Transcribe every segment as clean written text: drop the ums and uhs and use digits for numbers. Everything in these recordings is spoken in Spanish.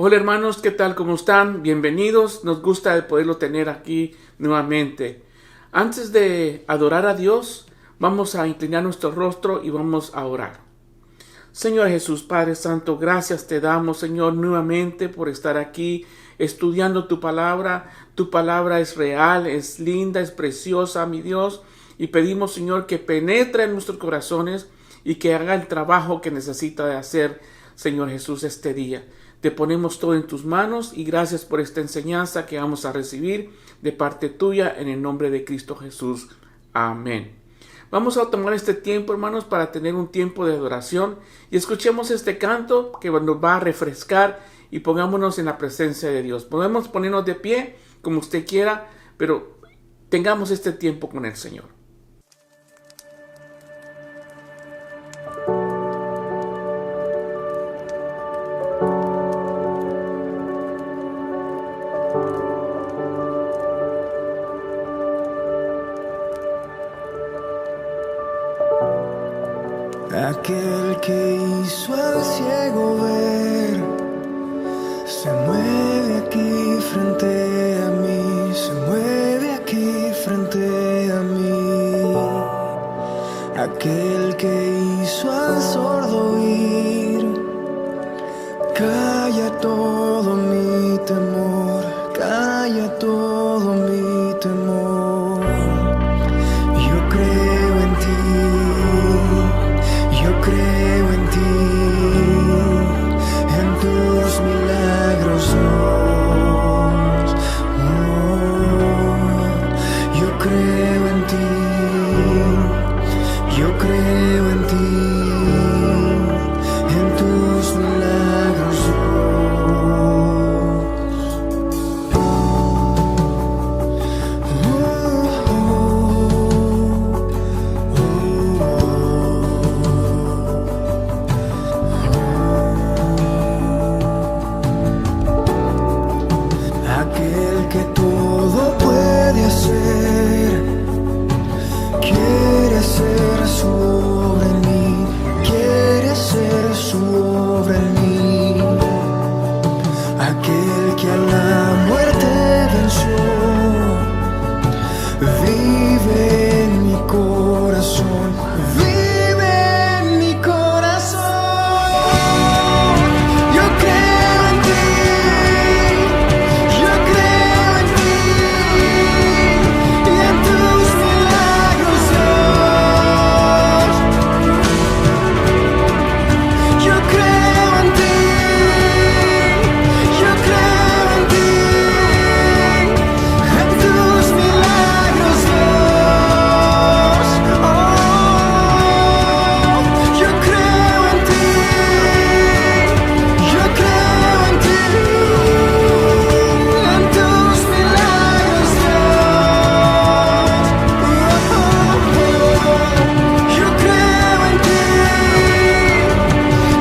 Hola hermanos, ¿qué tal? ¿Cómo están? Bienvenidos. Nos gusta el poderlo tener aquí nuevamente. Antes de adorar a Dios, vamos a inclinar nuestro rostro y vamos a orar. Señor Jesús, Padre Santo, gracias te damos, Señor, nuevamente por estar aquí estudiando tu palabra. Tu palabra es real, es linda, es preciosa, mi Dios. Y pedimos, Señor, que penetre en nuestros corazones y que haga el trabajo que necesita de hacer, Señor Jesús, este día. Te ponemos todo en tus manos y gracias por esta enseñanza que vamos a recibir de parte tuya en el nombre de Cristo Jesús. Amén. Vamos a tomar este tiempo, hermanos, para tener un tiempo de adoración y escuchemos este canto que nos va a refrescar y pongámonos en la presencia de Dios. Podemos ponernos de pie como usted quiera, pero tengamos este tiempo con el Señor. Aquel que hizo al ciego ver, se mueve aquí frente a mí, se mueve aquí frente a mí. Aquel que hizo al sordo oír, calla todo mi temor, calla todo mi temor. Yo creo en ti, yo creo en ti, en tus milagros, Dios. Yo creo en ti, yo creo en ti, en tus milagros, aquel que todo puede hacer, quiere hacer su obra en mí, quiere hacer su obra en mí. Aquel que a la muerte venció, vive en mi corazón, vive en mi corazón. Yo creo en ti, yo creo en ti, y en tus milagros, Dios. Yo creo en ti, yo creo en ti, en tus milagros, Dios. Yo creo en ti, yo creo en ti, en tus milagros, Dios. Yo creo en ti,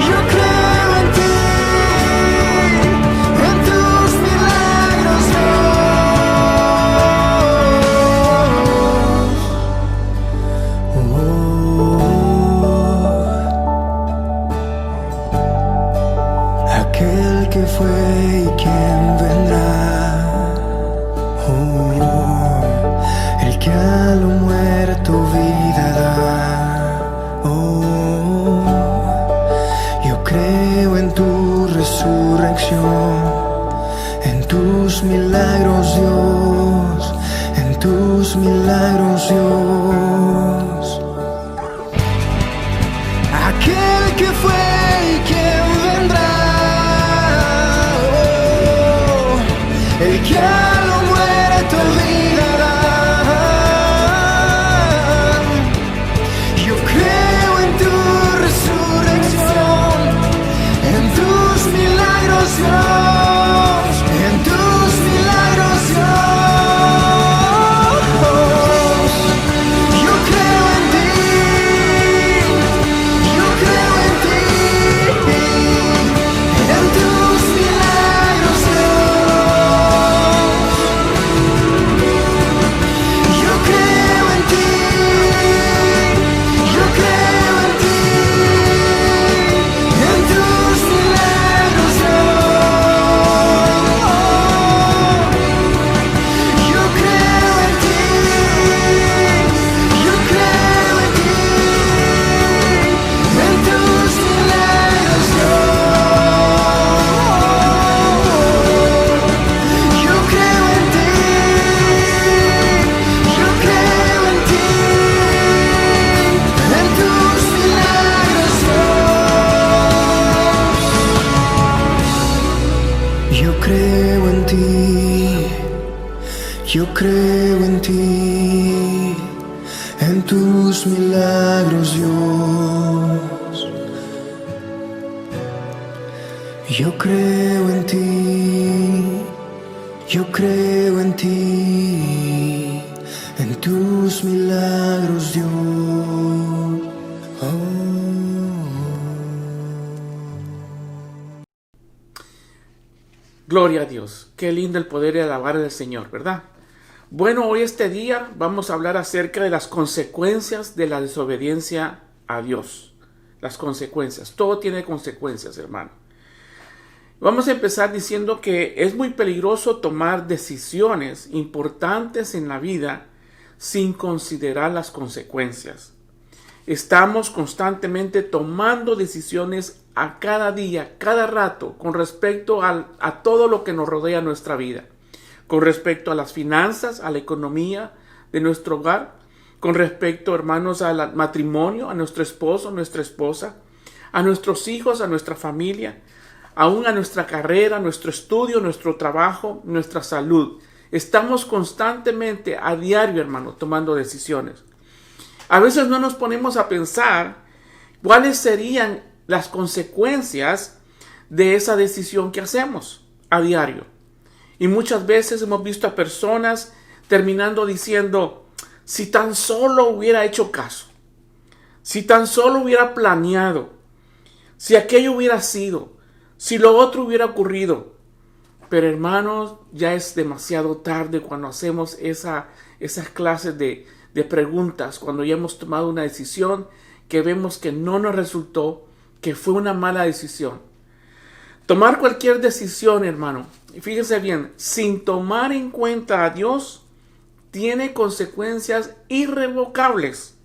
yo creo en ti, en tus milagros, aquel que fue y quien vendrá, el que a lo muerto vida da. Yo creo en tu resurrección, en tus milagros, Dios, en tus milagros, Dios. Aquel que fue y quien vendrá, el que a lo muerto vida da. Yo creo en tu resurrección, en tus milagros, Dios, en tus milagros, Dios. Yo creo en ti, yo creo en ti. Yo creo en ti, en tus milagros, Dios. Yo creo en ti, yo creo en ti, en tus milagros, Dios. Gloria a Dios. Qué lindo el poder de alabar al Señor, ¿verdad? Bueno, hoy este día vamos a hablar acerca de las consecuencias de la desobediencia a Dios. Las consecuencias. Todo tiene consecuencias, hermano. Vamos a empezar diciendo que es muy peligroso tomar decisiones importantes en la vida sin considerar las consecuencias. Estamos constantemente tomando decisiones a cada día, cada rato, con respecto a todo lo que nos rodea en nuestra vida. Con respecto a las finanzas, a la economía de nuestro hogar, con respecto, hermanos, al matrimonio, a nuestro esposo, nuestra esposa, a nuestros hijos, a nuestra familia, aún a nuestra carrera, a nuestro estudio, nuestro trabajo, nuestra salud. Estamos constantemente, a diario, hermano, tomando decisiones. A veces no nos ponemos a pensar cuáles serían las consecuencias de esa decisión que hacemos a diario. Y muchas veces hemos visto a personas terminando diciendo, si tan solo hubiera hecho caso, si tan solo hubiera planeado, si aquello hubiera sido, si lo otro hubiera ocurrido. Pero hermanos, ya es demasiado tarde cuando hacemos esas clases de preguntas, cuando ya hemos tomado una decisión que vemos que no nos resultó, que fue una mala decisión. Tomar cualquier decisión, hermano, y fíjense bien, sin tomar en cuenta a Dios, tiene consecuencias irrevocables.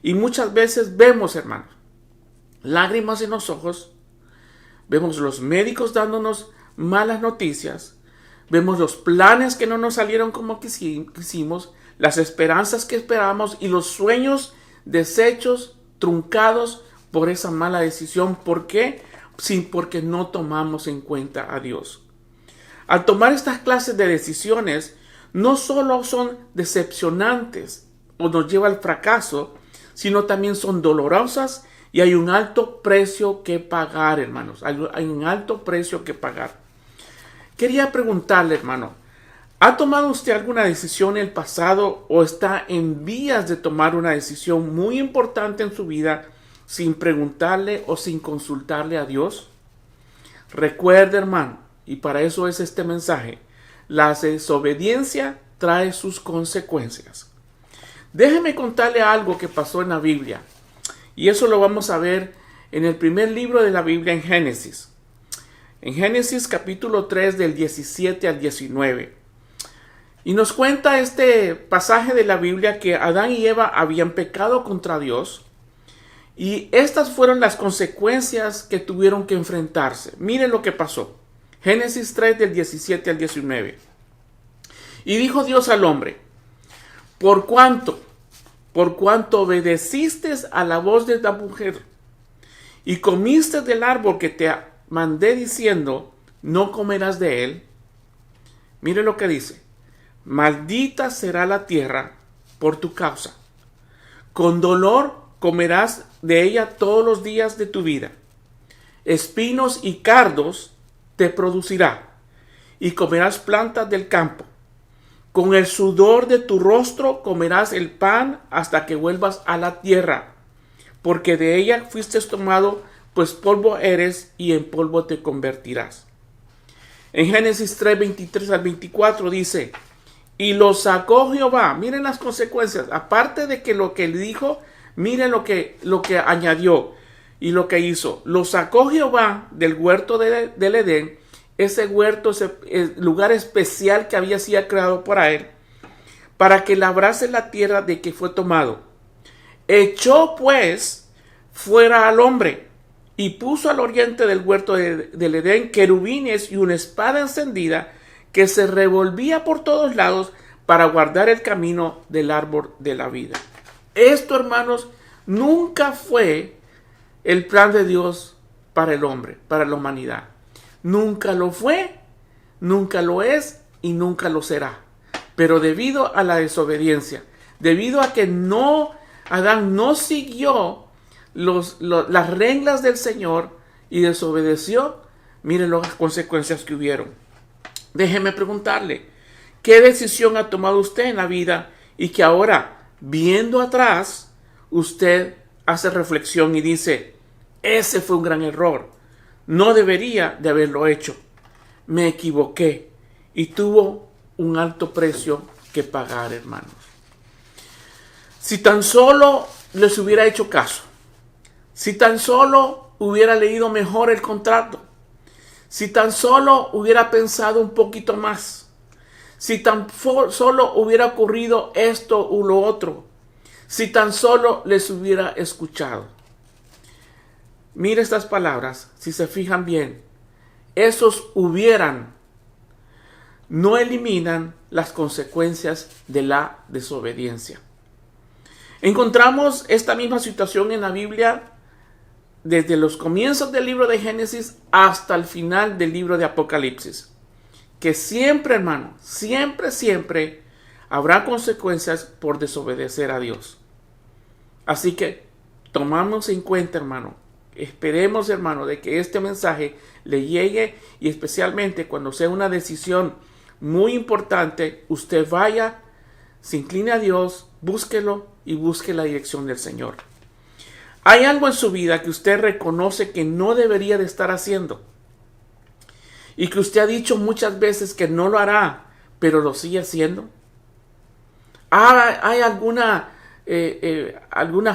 Y muchas veces vemos, hermano, lágrimas en los ojos, vemos los médicos dándonos malas noticias, vemos los planes que no nos salieron como quisimos, las esperanzas que esperábamos y los sueños deshechos, truncados por esa mala decisión. ¿Por qué? Sí, porque no tomamos en cuenta a Dios. Al tomar estas clases de decisiones, no solo son decepcionantes o nos lleva al fracaso, sino también son dolorosas y hay un alto precio que pagar, hermanos. Hay un alto precio que pagar. Quería preguntarle, hermano, ¿ha tomado usted alguna decisión en el pasado o está en vías de tomar una decisión muy importante en su vida sin preguntarle o sin consultarle a Dios? Recuerde, hermano, y para eso es este mensaje, la desobediencia trae sus consecuencias. Déjeme contarle algo que pasó en la Biblia, y eso lo vamos a ver en el primer libro de la Biblia, en Génesis. En Génesis capítulo 3 del 17 al 19. Y nos cuenta este pasaje de la Biblia que Adán y Eva habían pecado contra Dios. Y estas fueron las consecuencias que tuvieron que enfrentarse. Miren lo que pasó. Génesis 3 del 17 al 19. Y dijo Dios al hombre, por cuanto obedeciste a la voz de la mujer y comiste del árbol que te mandé diciendo, no comerás de él. Mire lo que dice. Maldita será la tierra por tu causa. Con dolor comerás de ella todos los días de tu vida. Espinos y cardos te producirá, y comerás plantas del campo. Con el sudor de tu rostro comerás el pan hasta que vuelvas a la tierra, porque de ella fuiste tomado, pues polvo eres y en polvo te convertirás. En Génesis 3, 23 al 24 dice, y lo sacó Jehová. Miren las consecuencias. Aparte de que lo que le dijo, miren lo que añadió y lo que hizo. Lo sacó Jehová del huerto del Edén, ese huerto, ese lugar especial que había sido creado para él, para que labrase la tierra de que fue tomado. Echó pues fuera al hombre y puso al oriente del huerto del Edén querubines y una espada encendida que se revolvía por todos lados para guardar el camino del árbol de la vida. Esto, hermanos, nunca fue el plan de Dios para el hombre, para la humanidad. Nunca lo fue, nunca lo es y nunca lo será. Pero debido a la desobediencia, debido a que Adán no siguió las reglas del Señor y desobedeció, miren las consecuencias que hubieron. Déjeme preguntarle, ¿qué decisión ha tomado usted en la vida y que ahora, viendo atrás, usted hace reflexión y dice, ese fue un gran error, no debería de haberlo hecho, me equivoqué y tuvo un alto precio que pagar, hermanos? Si tan solo les hubiera hecho caso, si tan solo hubiera leído mejor el contrato, si tan solo hubiera pensado un poquito más, si tan solo hubiera ocurrido esto u lo otro, si tan solo les hubiera escuchado. Mire estas palabras, si se fijan bien, esos hubieran no eliminan las consecuencias de la desobediencia. Encontramos esta misma situación en la Biblia desde los comienzos del libro de Génesis hasta el final del libro de Apocalipsis. Que siempre, hermano, siempre habrá consecuencias por desobedecer a Dios. Así que tomamos en cuenta, hermano, esperemos, hermano, de que este mensaje le llegue y especialmente cuando sea una decisión muy importante, usted vaya, se incline a Dios, búsquelo y busque la dirección del Señor. ¿Hay algo en su vida que usted reconoce que no debería de estar haciendo? Y que usted ha dicho muchas veces que no lo hará, pero lo sigue haciendo. ¿Hay alguna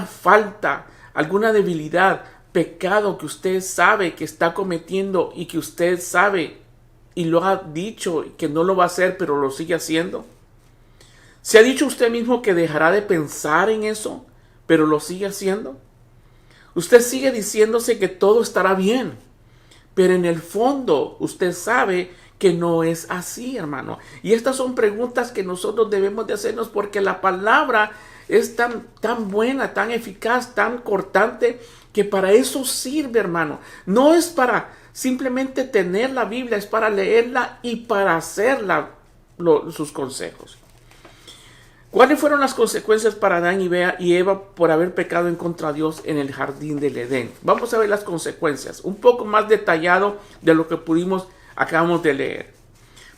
falta, alguna debilidad, pecado que usted sabe que está cometiendo y que usted sabe y lo ha dicho que no lo va a hacer, pero lo sigue haciendo? ¿Se ha dicho usted mismo que dejará de pensar en eso, pero lo sigue haciendo? Usted sigue diciéndose que todo estará bien, pero en el fondo usted sabe que no es así, hermano. Y estas son preguntas que nosotros debemos de hacernos porque la palabra es tan buena, tan eficaz, tan cortante, que para eso sirve, hermano. No es para simplemente tener la Biblia, es para leerla y para hacerla sus consejos. ¿Cuáles fueron las consecuencias para Adán y Eva por haber pecado en contra de Dios en el jardín del Edén? Vamos a ver las consecuencias, un poco más detallado de lo que acabamos de leer.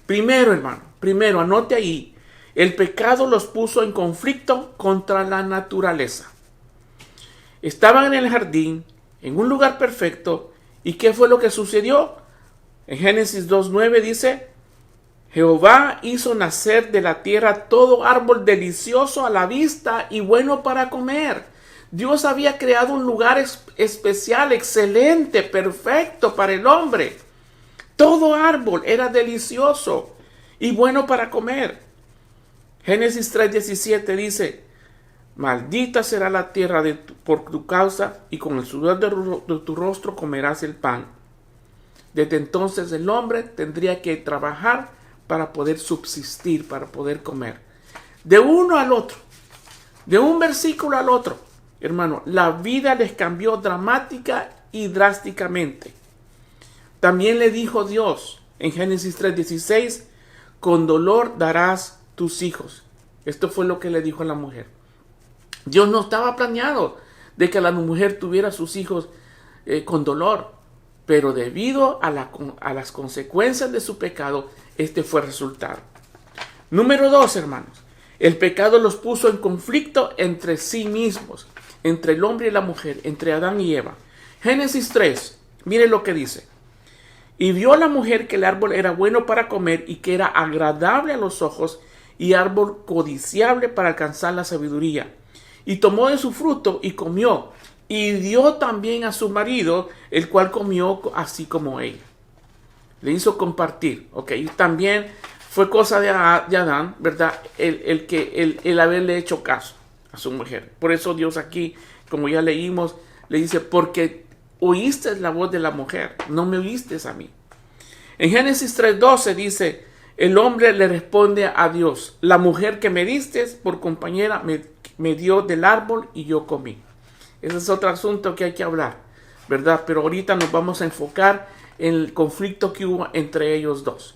Primero, hermano, anote ahí, el pecado los puso en conflicto contra la naturaleza. Estaban en el jardín, en un lugar perfecto, ¿y qué fue lo que sucedió? En Génesis 2:9 dice, Jehová hizo nacer de la tierra todo árbol delicioso a la vista y bueno para comer. Dios había creado un lugar especial, excelente, perfecto para el hombre. Todo árbol era delicioso y bueno para comer. Génesis 3:17 dice, maldita será la tierra por tu causa y con el sudor de tu rostro comerás el pan. Desde entonces el hombre tendría que trabajar para poder subsistir, para poder comer. De uno al otro, de un versículo al otro, hermano, la vida les cambió dramática y drásticamente. También le dijo Dios en Génesis 3:16, con dolor darás tus hijos. Esto fue lo que le dijo a la mujer. Dios no estaba planeado de que la mujer tuviera sus hijos con dolor, pero debido a las consecuencias de su pecado, este fue el resultado. Número 2, hermanos. El pecado los puso en conflicto entre sí mismos, entre el hombre y la mujer, entre Adán y Eva. Génesis 3, mire lo que dice. Y vio la mujer que el árbol era bueno para comer y que era agradable a los ojos y árbol codiciable para alcanzar la sabiduría. Y tomó de su fruto y comió, y dio también a su marido, el cual comió así como ella. Le hizo compartir, ¿ok? Y también fue cosa de Adán, ¿verdad? El haberle hecho caso a su mujer. Por eso Dios aquí, como ya leímos, le dice, porque oíste la voz de la mujer, no me oíste a mí. En Génesis 3:12 dice, el hombre le responde a Dios, la mujer que me diste por compañera me dio del árbol y yo comí. Ese es otro asunto que hay que hablar, ¿verdad? Pero ahorita nos vamos a enfocar en el conflicto que hubo entre ellos dos.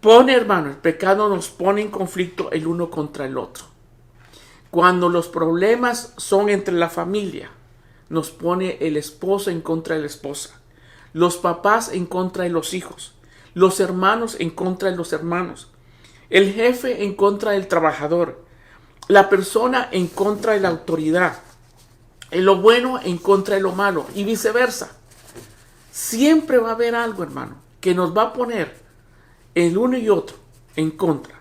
Hermano, el pecado nos pone en conflicto el uno contra el otro. Cuando los problemas son entre la familia, nos pone el esposo en contra de la esposa, los papás en contra de los hijos, los hermanos en contra de los hermanos, el jefe en contra del trabajador, la persona en contra de la autoridad, lo bueno en contra de lo malo y viceversa. Siempre va a haber algo, hermano, que nos va a poner el uno y otro en contra.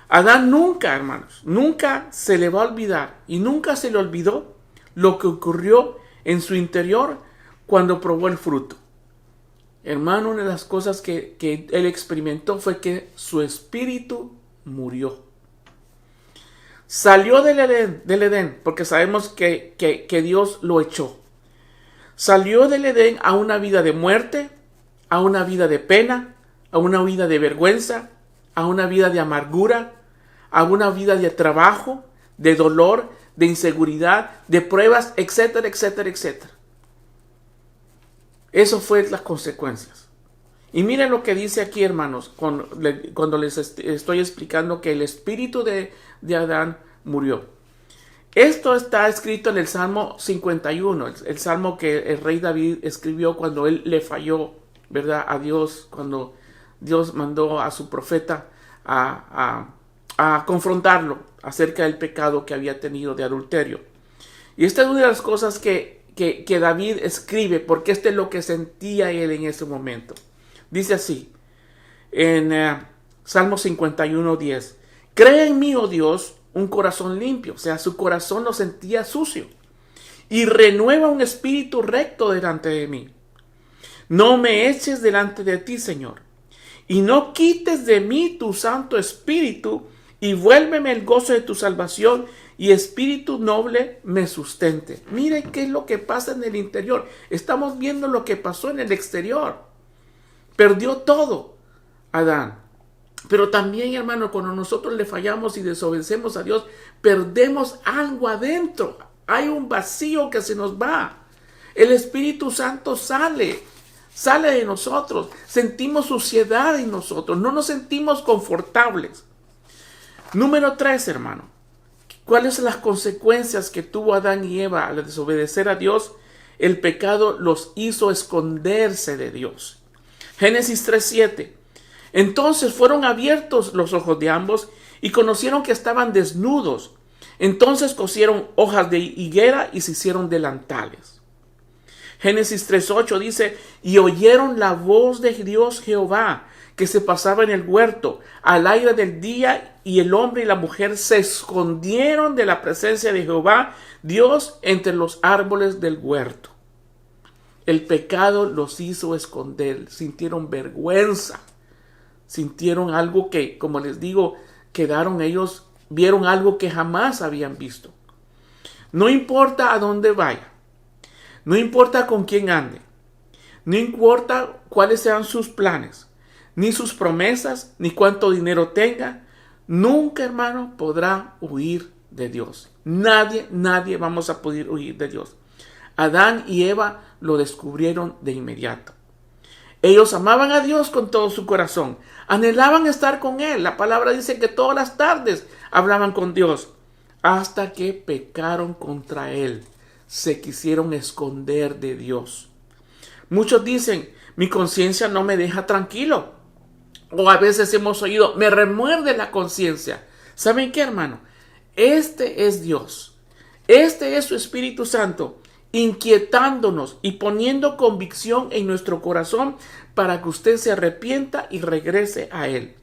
Adán nunca, hermanos, nunca se le va a olvidar y nunca se le olvidó lo que ocurrió en su interior cuando probó el fruto. Hermano, una de las cosas que él experimentó fue que su espíritu murió. Salió del Edén, porque sabemos que Dios lo echó. Salió del Edén a una vida de muerte, a una vida de pena, a una vida de vergüenza, a una vida de amargura, a una vida de trabajo, de dolor, de inseguridad, de pruebas, etcétera, etcétera, etcétera. Eso fue las consecuencias. Y miren lo que dice aquí, hermanos, cuando les estoy explicando que el espíritu de Adán murió. Esto está escrito en el Salmo 51, el salmo que el rey David escribió cuando él le falló, ¿verdad?, a Dios, cuando Dios mandó a su profeta a confrontarlo acerca del pecado que había tenido de adulterio. Y esta es una de las cosas que David escribe, porque esto es lo que sentía él en ese momento. Dice así, en Salmo 51:10, cree en mí, oh Dios, un corazón limpio. O sea, su corazón lo sentía sucio. Y renueva un espíritu recto delante de mí. No me eches delante de ti, Señor. Y no quites de mí tu Santo Espíritu, y vuélveme el gozo de tu salvación, y espíritu noble me sustente. Miren qué es lo que pasa en el interior. Estamos viendo lo que pasó en el exterior. Perdió todo Adán. Pero también, hermano, cuando nosotros le fallamos y desobedecemos a Dios, perdemos algo adentro. Hay un vacío que se nos va. El Espíritu Santo sale de nosotros. Sentimos suciedad en nosotros. No nos sentimos confortables. Número 3, hermano. ¿Cuáles son las consecuencias que tuvo Adán y Eva al desobedecer a Dios? El pecado los hizo esconderse de Dios. Génesis 3:7. Entonces fueron abiertos los ojos de ambos y conocieron que estaban desnudos. Entonces cosieron hojas de higuera y se hicieron delantales. Génesis 3:8 dice, y oyeron la voz de Dios Jehová, que se pasaba en el huerto al aire del día, y el hombre y la mujer se escondieron de la presencia de Jehová, Dios, entre los árboles del huerto. El pecado los hizo esconder, sintieron vergüenza. Sintieron algo que, como les digo, vieron algo que jamás habían visto. No importa a dónde vaya, no importa con quién ande, no importa cuáles sean sus planes, ni sus promesas, ni cuánto dinero tenga, nunca, hermano, podrá huir de Dios. Nadie vamos a poder huir de Dios. Adán y Eva lo descubrieron de inmediato. Ellos amaban a Dios con todo su corazón. Anhelaban estar con Él. La palabra dice que todas las tardes hablaban con Dios. Hasta que pecaron contra Él. Se quisieron esconder de Dios. Muchos dicen, mi conciencia no me deja tranquilo. O a veces hemos oído, me remuerde la conciencia. ¿Saben qué, hermano? Este es Dios. Este es su Espíritu Santo, inquietándonos y poniendo convicción en nuestro corazón para que usted se arrepienta y regrese a Él.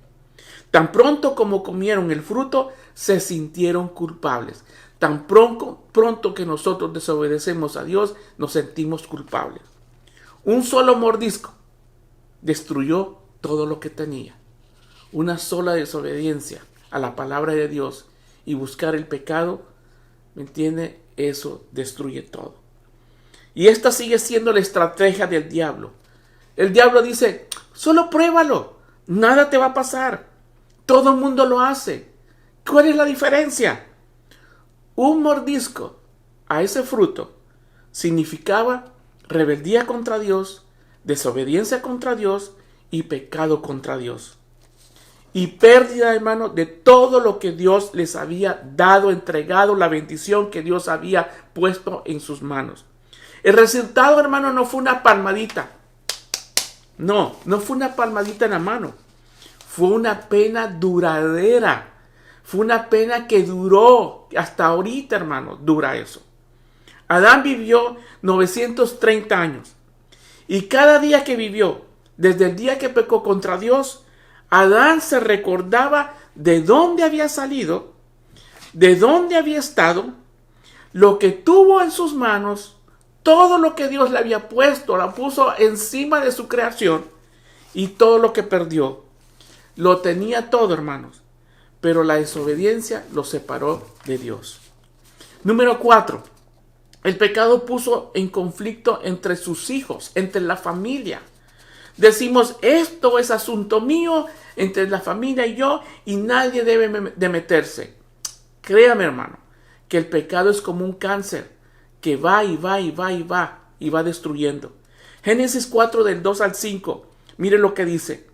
Tan pronto como comieron el fruto, se sintieron culpables. Tan pronto que nosotros desobedecemos a Dios, nos sentimos culpables. Un solo mordisco destruyó todo lo que tenía. Una sola desobediencia a la palabra de Dios y buscar el pecado, ¿me entiende? Eso destruye todo. Y esta sigue siendo la estrategia del diablo. El diablo dice, solo pruébalo, nada te va a pasar. Todo el mundo lo hace. ¿Cuál es la diferencia? Un mordisco a ese fruto significaba rebeldía contra Dios, desobediencia contra Dios y pecado contra Dios. y pérdida, hermano, de todo lo que Dios les había dado, entregado, la bendición que Dios había puesto en sus manos. El resultado, hermano, no fue una palmadita. No fue una palmadita en la mano. Fue una pena duradera. Fue una pena que duró. Hasta ahorita, hermano, dura eso. Adán vivió 930 años. Y cada día que vivió, desde el día que pecó contra Dios, Adán se recordaba de dónde había salido, de dónde había estado, lo que tuvo en sus manos, todo lo que Dios le había puesto, la puso encima de su creación, y todo lo que perdió. Lo tenía todo, hermanos, pero la desobediencia lo separó de Dios. Número 4. El pecado puso en conflicto entre sus hijos, entre la familia. Decimos, esto es asunto mío, entre la familia y yo, y nadie debe de meterse. Créame, hermano, que el pecado es como un cáncer, que va y va y va y va, y va destruyendo. Génesis 4 del 2 al 5, mire lo que dice.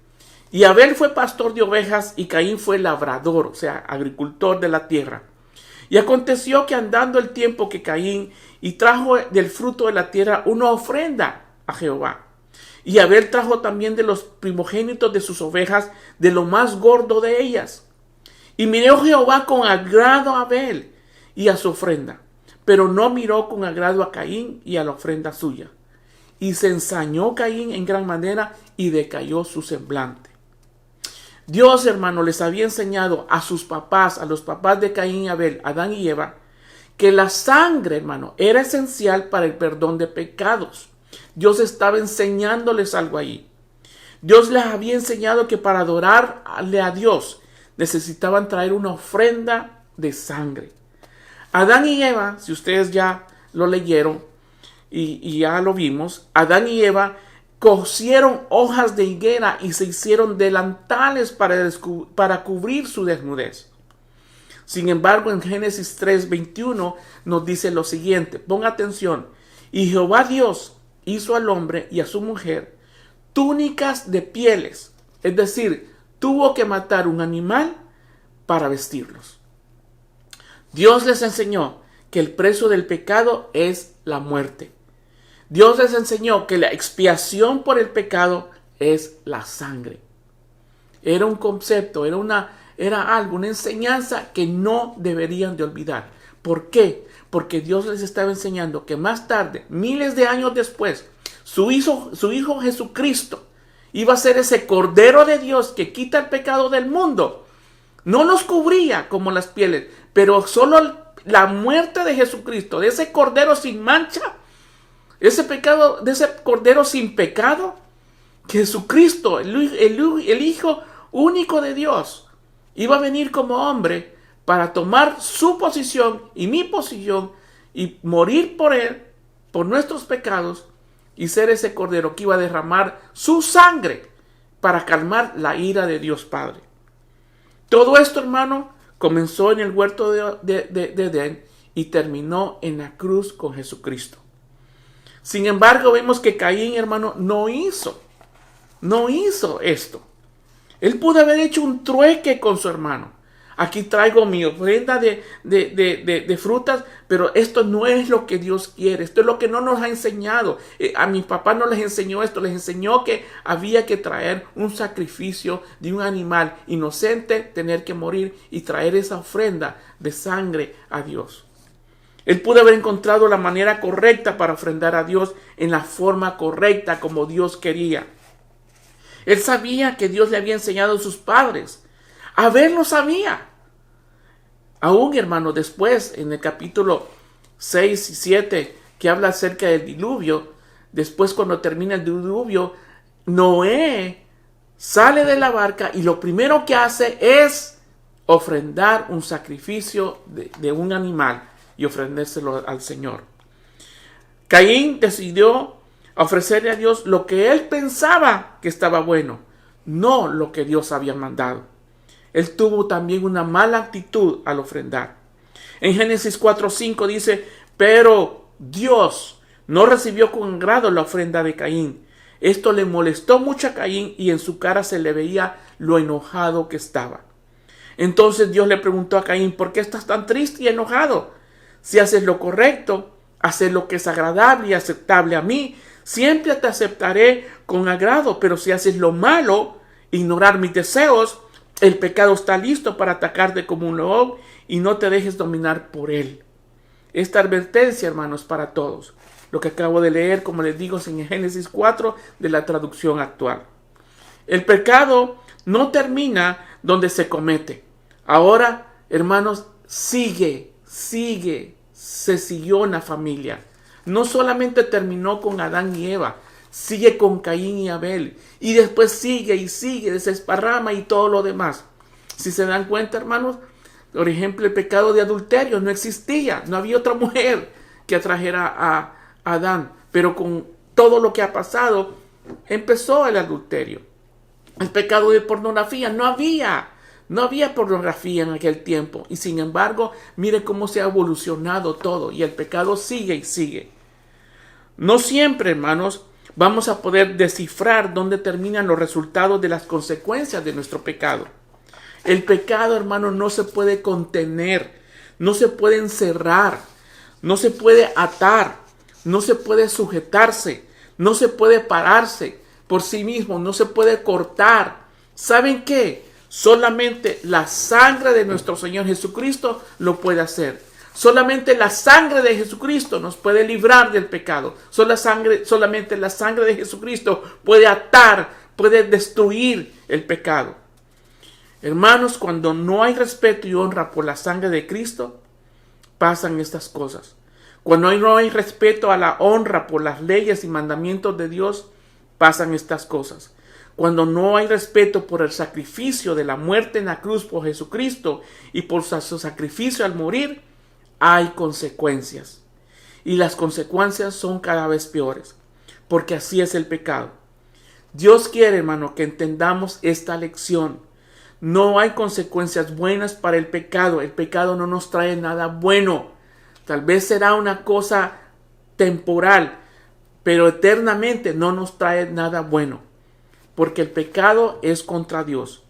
Y Abel fue pastor de ovejas, y Caín fue labrador, o sea, agricultor de la tierra. Y aconteció que andando el tiempo que Caín, y trajo del fruto de la tierra una ofrenda a Jehová. Y Abel trajo también de los primogénitos de sus ovejas, de lo más gordo de ellas. Y miró Jehová con agrado a Abel y a su ofrenda, pero no miró con agrado a Caín y a la ofrenda suya. Y se ensañó Caín en gran manera y decayó su semblante. Dios, hermano, les había enseñado a sus papás, a los papás de Caín y Abel, Adán y Eva, que la sangre, hermano, era esencial para el perdón de pecados. Dios estaba enseñándoles algo ahí. Dios les había enseñado que para adorarle a Dios necesitaban traer una ofrenda de sangre. Adán y Eva, si ustedes ya lo leyeron y ya lo vimos, Adán y Eva cosieron hojas de higuera y se hicieron delantales para cubrir su desnudez. Sin embargo, en Génesis 3:21 nos dice lo siguiente, ponga atención, y Jehová Dios hizo al hombre y a su mujer túnicas de pieles, es decir, tuvo que matar un animal para vestirlos. Dios les enseñó que el precio del pecado es la muerte. Dios les enseñó que la expiación por el pecado es la sangre. Era un concepto, era algo, una enseñanza que no deberían de olvidar. ¿Por qué? Porque Dios les estaba enseñando que más tarde, miles de años después, su Hijo Jesucristo iba a ser ese Cordero de Dios que quita el pecado del mundo. No los cubría como las pieles, pero solo la muerte de Jesucristo, de ese Cordero sin mancha, de ese Cordero sin pecado, Jesucristo, el Hijo único de Dios, iba a venir como hombre para tomar su posición y mi posición y morir por él, por nuestros pecados, y ser ese Cordero que iba a derramar su sangre para calmar la ira de Dios Padre. Todo esto, hermano, comenzó en el huerto de Edén y terminó en la cruz con Jesucristo. Sin embargo, vemos que Caín, hermano, no hizo esto. Él pudo haber hecho un trueque con su hermano. Aquí traigo mi ofrenda de frutas, pero esto no es lo que Dios quiere. Esto es lo que no nos ha enseñado. A mi papá no les enseñó esto. Les enseñó que había que traer un sacrificio de un animal inocente, tener que morir y traer esa ofrenda de sangre a Dios. Él pudo haber encontrado la manera correcta para ofrendar a Dios en la forma correcta como Dios quería. Él sabía que Dios le había enseñado a sus padres. Abel lo sabía. Aún, hermano, después, en el capítulo 6 y 7, que habla acerca del diluvio, después cuando termina el diluvio, Noé sale de la barca y lo primero que hace es ofrendar un sacrificio de un animal y ofrendérselo al Señor. Caín decidió ofrecerle a Dios lo que él pensaba que estaba bueno, no lo que Dios había mandado. Él tuvo también una mala actitud al ofrendar. En Génesis 4:5 dice, pero Dios no recibió con agrado la ofrenda de Caín. Esto le molestó mucho a Caín y en su cara se le veía lo enojado que estaba. Entonces Dios le preguntó a Caín: ¿por qué estás tan triste y enojado? Si haces lo correcto, haces lo que es agradable y aceptable a mí, siempre te aceptaré con agrado. Pero si haces lo malo, ignorar mis deseos, el pecado está listo para atacarte como un león y no te dejes dominar por él. Esta advertencia, hermanos, para todos. Lo que acabo de leer, como les digo, es en Génesis 4 de la traducción actual. El pecado no termina donde se comete. Ahora, hermanos, se siguió en la familia. No solamente terminó con Adán y Eva, sigue con Caín y Abel. Y después sigue, desesparrama y todo lo demás. Si se dan cuenta, hermanos, por ejemplo, el pecado de adulterio no existía. No había otra mujer que atrajera a Adán. Pero con todo lo que ha pasado, empezó el adulterio. El pecado de pornografía no había pornografía en aquel tiempo. Y sin embargo, mire cómo se ha evolucionado todo. Y el pecado sigue y sigue. No siempre, hermanos, vamos a poder descifrar dónde terminan los resultados de las consecuencias de nuestro pecado. El pecado, hermano, no se puede contener, no se puede encerrar, no se puede atar, no se puede sujetarse, no se puede pararse por sí mismo, no se puede cortar. ¿Saben qué? Solamente la sangre de nuestro Señor Jesucristo lo puede hacer. Solamente la sangre de Jesucristo nos puede librar del pecado. Solamente la sangre de Jesucristo puede atar, puede destruir el pecado. Hermanos, cuando no hay respeto y honra por la sangre de Cristo, pasan estas cosas. Cuando no hay respeto a la honra por las leyes y mandamientos de Dios, pasan estas cosas. Cuando no hay respeto por el sacrificio de la muerte en la cruz por Jesucristo y por su sacrificio al morir, hay consecuencias. Y las consecuencias son cada vez peores, porque así es el pecado. Dios quiere, hermano, que entendamos esta lección. No hay consecuencias buenas para el pecado. El pecado no nos trae nada bueno. Tal vez será una cosa temporal, pero eternamente no nos trae nada bueno. Porque el pecado es contra Dios.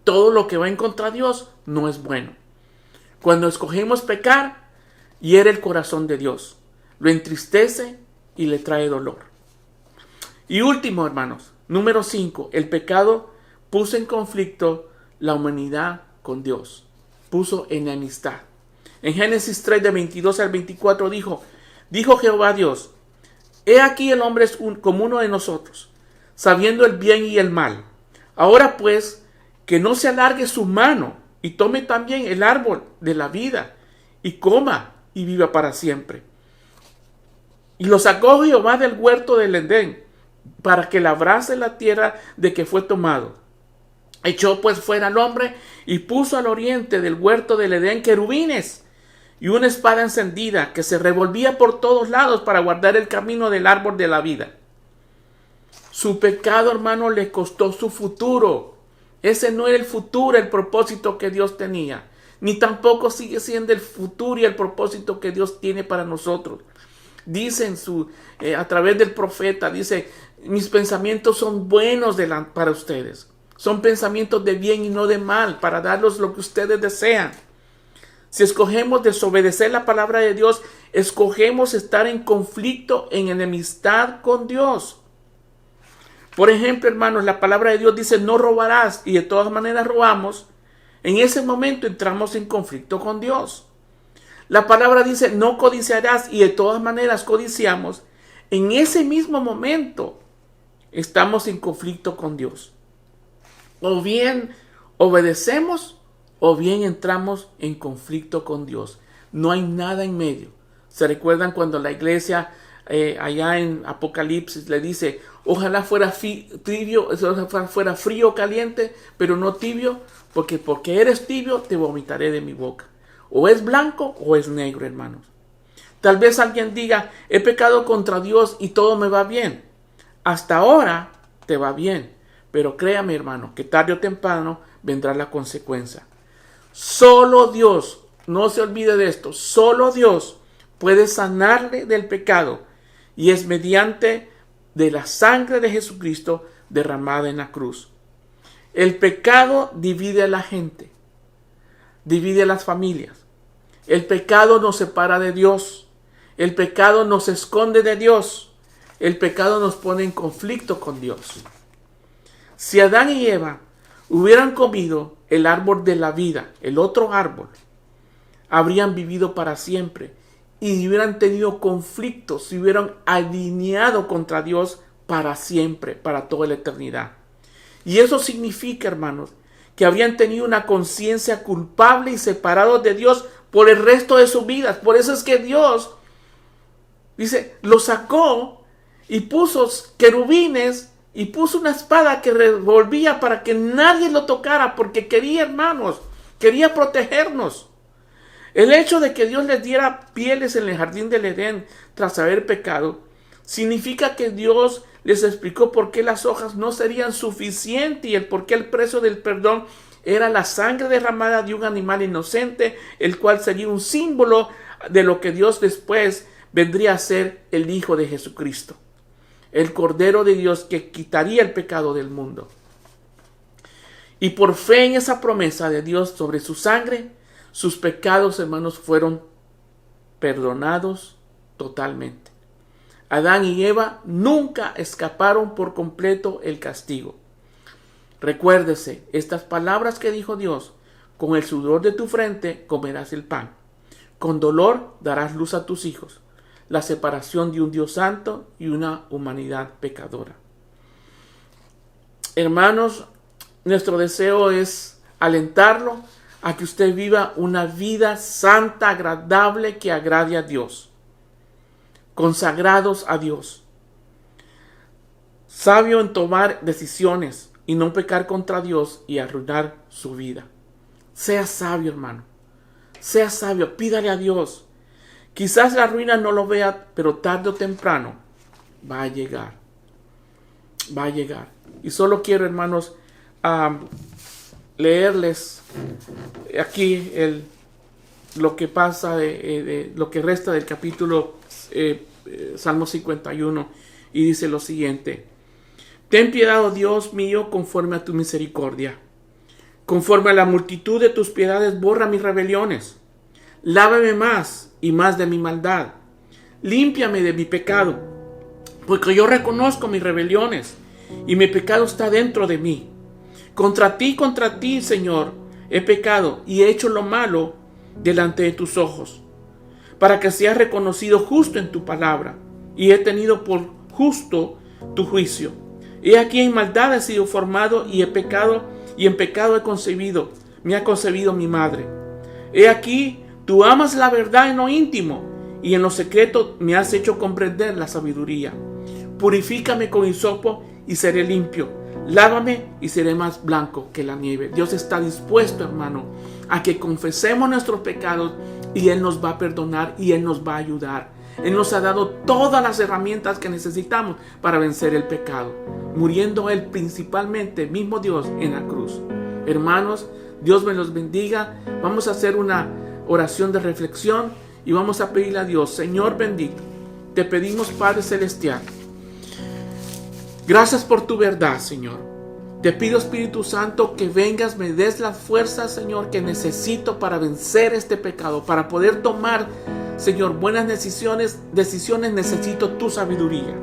Todo lo que va en contra de Dios no es bueno. Cuando escogemos pecar, hiere el corazón de Dios. Lo entristece y le trae dolor. Y último, hermanos, número 5, el pecado puso en conflicto la humanidad con Dios. Puso enemistad. En Génesis 3, de 22 al 24 dijo Jehová Dios: he aquí el hombre es como uno de nosotros, sabiendo el bien y el mal. Ahora pues, que no se alargue su mano y tome también el árbol de la vida y coma y viva para siempre. Y lo sacó Jehová del huerto del Edén para que labrase la tierra de que fue tomado. Echó pues fuera al hombre y puso al oriente del huerto del Edén querubines y una espada encendida que se revolvía por todos lados para guardar el camino del árbol de la vida. Su pecado, hermano, le costó su futuro. Ese no era el futuro, el propósito que Dios tenía. Ni tampoco sigue siendo el futuro y el propósito que Dios tiene para nosotros. Dice a través del profeta, dice: mis pensamientos son buenos para ustedes. Son pensamientos de bien y no de mal, para darles lo que ustedes desean. Si escogemos desobedecer la palabra de Dios, escogemos estar en conflicto, en enemistad con Dios. Por ejemplo, hermanos, la palabra de Dios dice: no robarás, y de todas maneras robamos. En ese momento entramos en conflicto con Dios. La palabra dice: no codiciarás, y de todas maneras codiciamos. En ese mismo momento estamos en conflicto con Dios. O bien obedecemos, o bien entramos en conflicto con Dios. No hay nada en medio. ¿Se recuerdan cuando la iglesia allá en Apocalipsis le dice: ojalá fuera tibio, fuera frío o caliente, pero no tibio, porque eres tibio te vomitaré de mi boca? O es blanco o es negro, hermanos. Tal vez alguien diga: he pecado contra Dios y todo me va bien. Hasta ahora te va bien. Pero créame, hermano, que tarde o temprano vendrá la consecuencia. Solo Dios, no se olvide de esto, solo Dios puede sanarle del pecado. Y es mediante de la sangre de Jesucristo derramada en la cruz. El pecado divide a la gente, divide a las familias. El pecado nos separa de Dios. El pecado nos esconde de Dios. El pecado nos pone en conflicto con Dios. Si Adán y Eva hubieran comido el árbol de la vida, el otro árbol, habrían vivido para siempre y hubieran tenido conflictos, se hubieran alineado contra Dios para siempre, para toda la eternidad. Y eso significa, hermanos, que habrían tenido una conciencia culpable y separados de Dios por el resto de sus vidas. Por eso es que Dios, dice, lo sacó y puso querubines y puso una espada que revolvía para que nadie lo tocara, porque quería, hermanos, quería protegernos. El hecho de que Dios les diera pieles en el jardín del Edén tras haber pecado, significa que Dios les explicó por qué las hojas no serían suficientes y el por qué el precio del perdón era la sangre derramada de un animal inocente, el cual sería un símbolo de lo que Dios después vendría a ser el Hijo de Jesucristo, el Cordero de Dios que quitaría el pecado del mundo. Y por fe en esa promesa de Dios sobre su sangre, sus pecados, hermanos, fueron perdonados totalmente. Adán y Eva nunca escaparon por completo el castigo. Recuérdese estas palabras que dijo Dios: con el sudor de tu frente comerás el pan, con dolor darás luz a tus hijos. La separación de un Dios santo y una humanidad pecadora. Hermanos, nuestro deseo es alentarlo a que usted viva una vida santa, agradable, que agrade a Dios, consagrados a Dios, sabio en tomar decisiones y no pecar contra Dios y arruinar su vida. Sea sabio, hermano, sea sabio, pídale a Dios. Quizás la ruina no lo vea, pero tarde o temprano va a llegar. Va a llegar. Y solo quiero, hermanos, leerles aquí lo que pasa, lo que resta del capítulo Salmo 51. Y dice lo siguiente: ten piedad, oh Dios mío, conforme a tu misericordia. Conforme a la multitud de tus piedades, borra mis rebeliones. Lávame más y más de mi maldad. Límpiame de mi pecado, porque yo reconozco mis rebeliones y mi pecado está dentro de mí. Contra ti, Señor, he pecado y he hecho lo malo delante de tus ojos, para que seas reconocido justo en tu palabra, y he tenido por justo tu juicio. He aquí en maldad he sido formado y he pecado, y en pecado me ha concebido mi madre. He aquí, tú amas la verdad en lo íntimo, y en lo secreto me has hecho comprender la sabiduría. Purifícame con hisopo y seré limpio. Lávame y seré más blanco que la nieve. Dios está dispuesto, hermano, a que confesemos nuestros pecados y Él nos va a perdonar y Él nos va a ayudar. Él nos ha dado todas las herramientas que necesitamos para vencer el pecado, muriendo Él principalmente, mismo Dios, en la cruz. Hermanos, Dios me los bendiga. Vamos a hacer una oración de reflexión y vamos a pedirle a Dios: Señor bendito, te pedimos, Padre Celestial, gracias por tu verdad, Señor. Te pido, Espíritu Santo, que vengas, me des las fuerzas, Señor, que necesito para vencer este pecado, para poder tomar, Señor, buenas decisiones necesito tu sabiduría.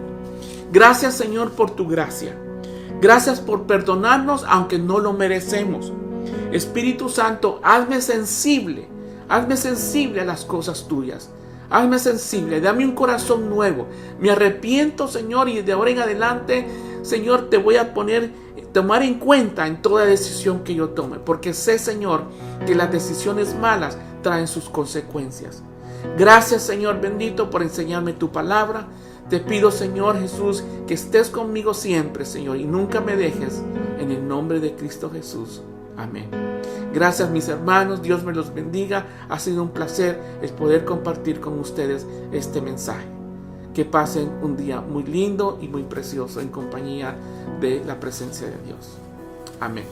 Gracias, Señor, por tu gracia. Gracias por perdonarnos aunque no lo merecemos. Espíritu Santo, hazme sensible a las cosas tuyas. Hazme sensible, dame un corazón nuevo. Me arrepiento, Señor, y de ahora en adelante, Señor, te voy a tomar en cuenta en toda decisión que yo tome, porque sé, Señor, que las decisiones malas traen sus consecuencias. Gracias, Señor bendito, por enseñarme tu palabra. Te pido, Señor Jesús, que estés conmigo siempre, Señor, y nunca me dejes, en el nombre de Cristo Jesús. Amén. Gracias, mis hermanos, Dios me los bendiga. Ha sido un placer el poder compartir con ustedes este mensaje. Que pasen un día muy lindo y muy precioso en compañía de la presencia de Dios. Amén.